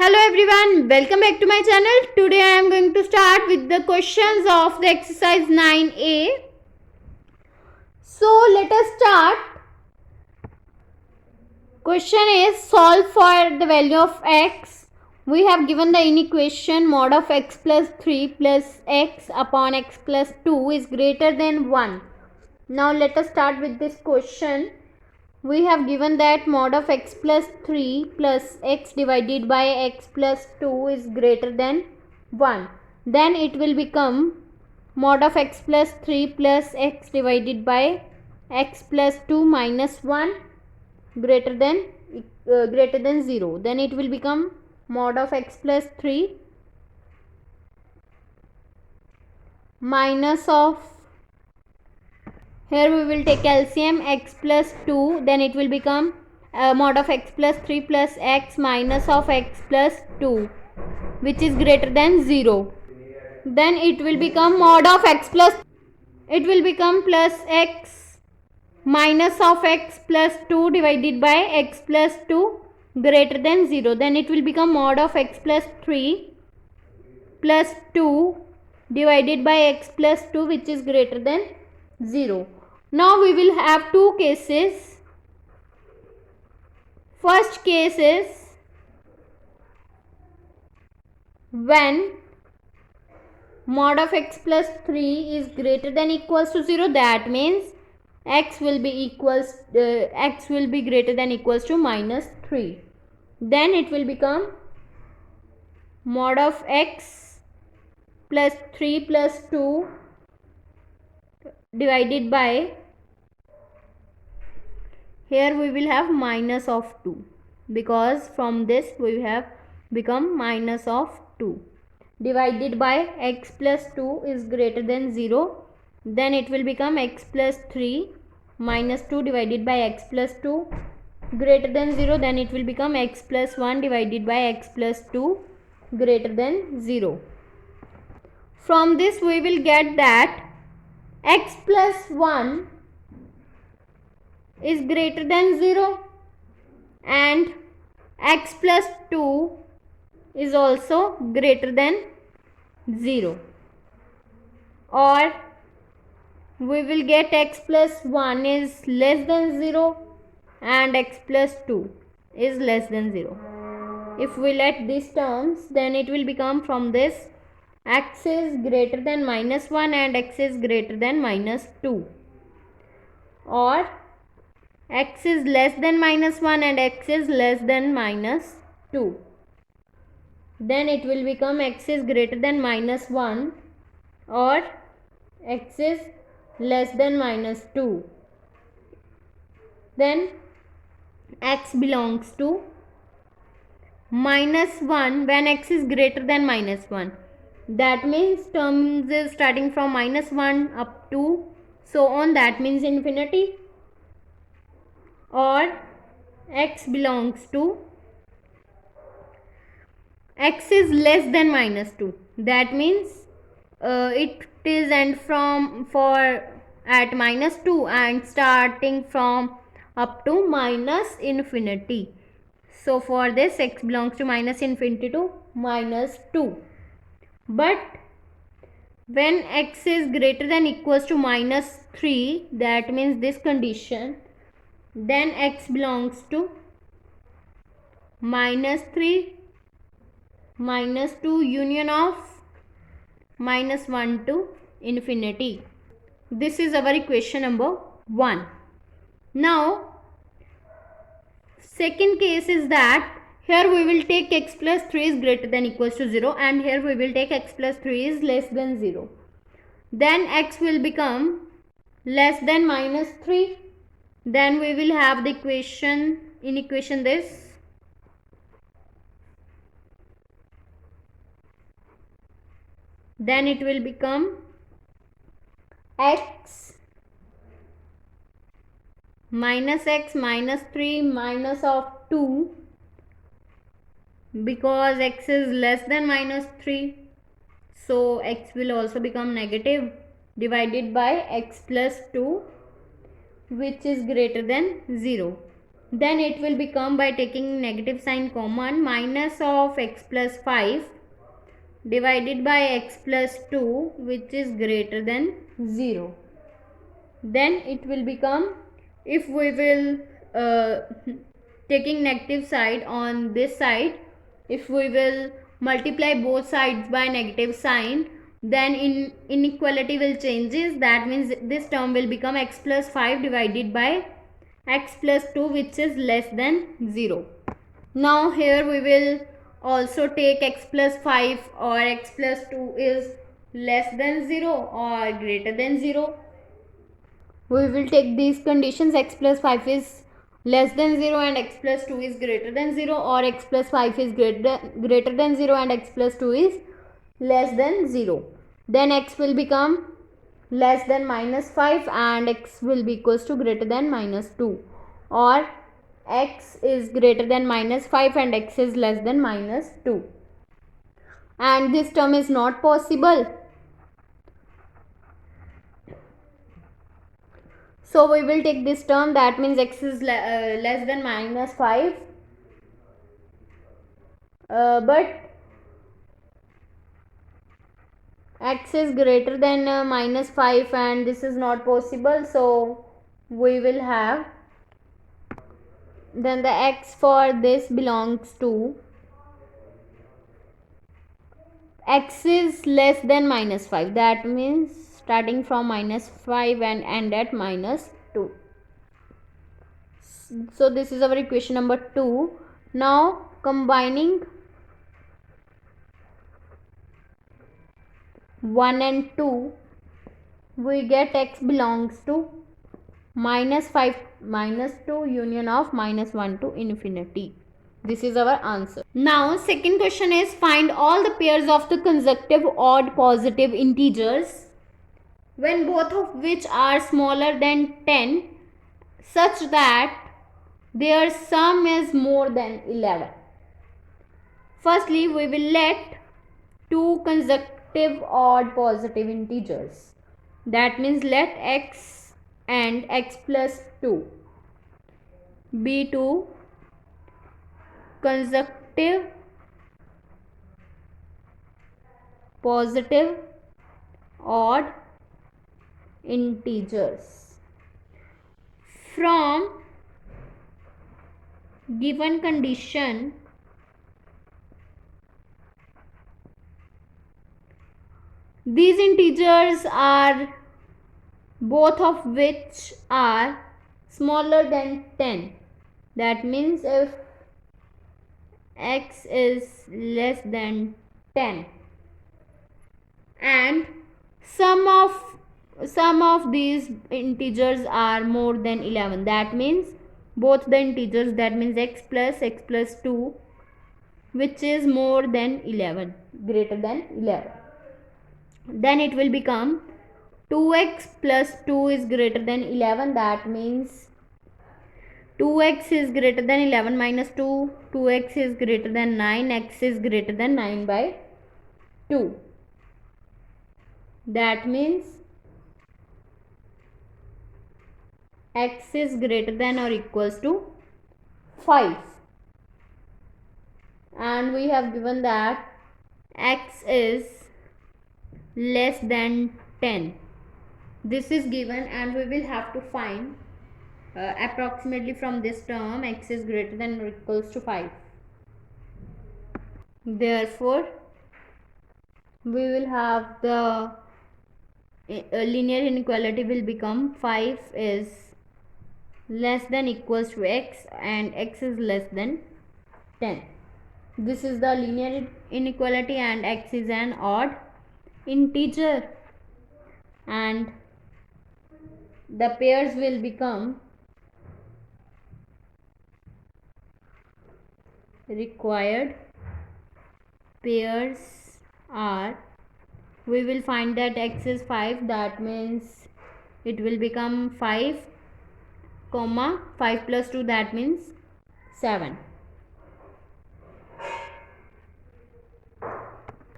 Hello everyone, welcome back to my channel. Today I am going to start with the questions of the exercise 9a. So let us start. Question is, solve for the value of x. We have given the inequation mod of x plus 3 plus x upon x plus 2 is greater than 1. Now let us start with this question. We have given that mod of x plus 3 plus x divided by x plus 2 is greater than 1. Then it will become mod of x plus 3 plus x divided by x plus 2 minus 1 greater than 0. Then it will become mod of x plus 3 minus of, here we will take LCM x plus 2, then it will become mod of x plus 3 plus x minus of x plus 2, which is greater than 0. Then it will become mod of x plus, it will become plus x minus of x plus 2 divided by x plus 2 greater than 0. Then it will become mod of x plus 3 plus 2 divided by x plus 2, which is greater than 0. Now we will have two cases. First case is when mod of x plus 3 is greater than equals to 0, that means x will be greater than equals to minus 3. Then it will become mod of x plus 3 plus 2 divided by, here we will have minus of 2, because from this we have become minus of 2 divided by x plus 2 is greater than 0. Then it will become x plus 3 minus 2 divided by x plus 2 greater than 0. Then it will become x plus 1 divided by x plus 2 greater than 0. From this we will get that x plus 1 is greater than 0 and x plus 2 is also greater than 0, or we will get x plus 1 is less than 0 and x plus 2 is less than 0. If we let these terms, then it will become from this x is greater than minus 1 and x is greater than minus 2, or x is less than minus 1 and x is less than minus 2. Then it will become x is greater than minus 1 or x is less than minus 2. Then x belongs to minus 1 when x is greater than minus 1. That means terms is starting from minus 1 up to so on, that means infinity. Or x belongs to x is less than minus 2. That means it is end from for at minus 2 and starting from up to minus infinity. So for this x belongs to minus infinity to minus 2. But when x is greater than equals to minus 3, that means this condition, then x belongs to minus 3 minus 2 union of minus 1 to infinity. This is our equation number 1. Now second case is that here we will take x plus 3 is greater than equals to 0 and here we will take x plus 3 is less than 0. Then x will become less than minus 3. Then we will have the equation, in equation this, then it will become x minus x minus 3 minus of 2, because x is less than minus 3, so x will also become negative, divided by x plus 2, which is greater than 0. then it will become, by taking negative sign common, minus of x plus 5 divided by x plus 2, which is greater than 0. Then it will become, if we will taking negative side on this side, if we will multiply both sides by negative sign, then inequality will changes. That means this term will become x plus 5 divided by x plus 2, which is less than 0. Now here we will also take x plus 5 or x plus 2 is less than 0 or greater than 0. We will take these conditions: x plus 5 is less than 0 and x plus 2 is greater than 0, or x plus 5 is greater than 0 and x plus 2 is less than 0. Then x will become less than minus 5 and x will be equals to greater than minus 2, or x is greater than minus 5 and x is less than minus 2. And this term is not possible. So we will take this term, that means x is less than minus 5, but x is greater than minus 5 and this is not possible. So we will have, then the x for this belongs to x is less than minus 5, that means starting from minus 5 and end at minus 2. So this is our equation number 2. Now combining 1 and 2, we get x belongs to minus 5 minus 2 union of minus 1 to infinity. This is our answer. Now second question is, find all the pairs of the consecutive odd positive integers when both of which are smaller than 10 such that their sum is more than 11. Firstly, we will let two consecutive odd positive integers, that means let x and x plus 2 be two consecutive positive odd integers. From given condition, these integers are both of which are smaller than 10. That means if x is less than 10 and sum of these integers are more than 11, that means both the integers, that means x plus 2, which is more than 11, greater than 11, then it will become 2x plus 2 is greater than 11. That means 2x is greater than 11 minus 2, 2x is greater than 9, x is greater than 9 by 2. That means x is greater than or equals to 5. And we have given that x is less than 10. This is given and we will have to find approximately from this term x is greater than or equals to 5. Therefore, we will have the linear inequality will become 5 is less than equals to x and x is less than 10. This is the linear inequality and x is an odd integer and the pairs will become required pairs are, we will find that x is 5, that means it will become 5 comma 5 plus 2, that means 7,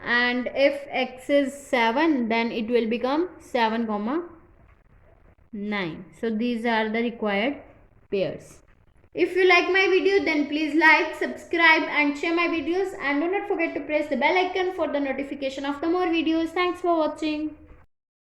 and if x is 7 then it will become 7 comma 9. So these are the required pairs. If you like my video, then please like, subscribe and share my videos, and do not forget to press the bell icon for the notification of the more videos. Thanks for watching.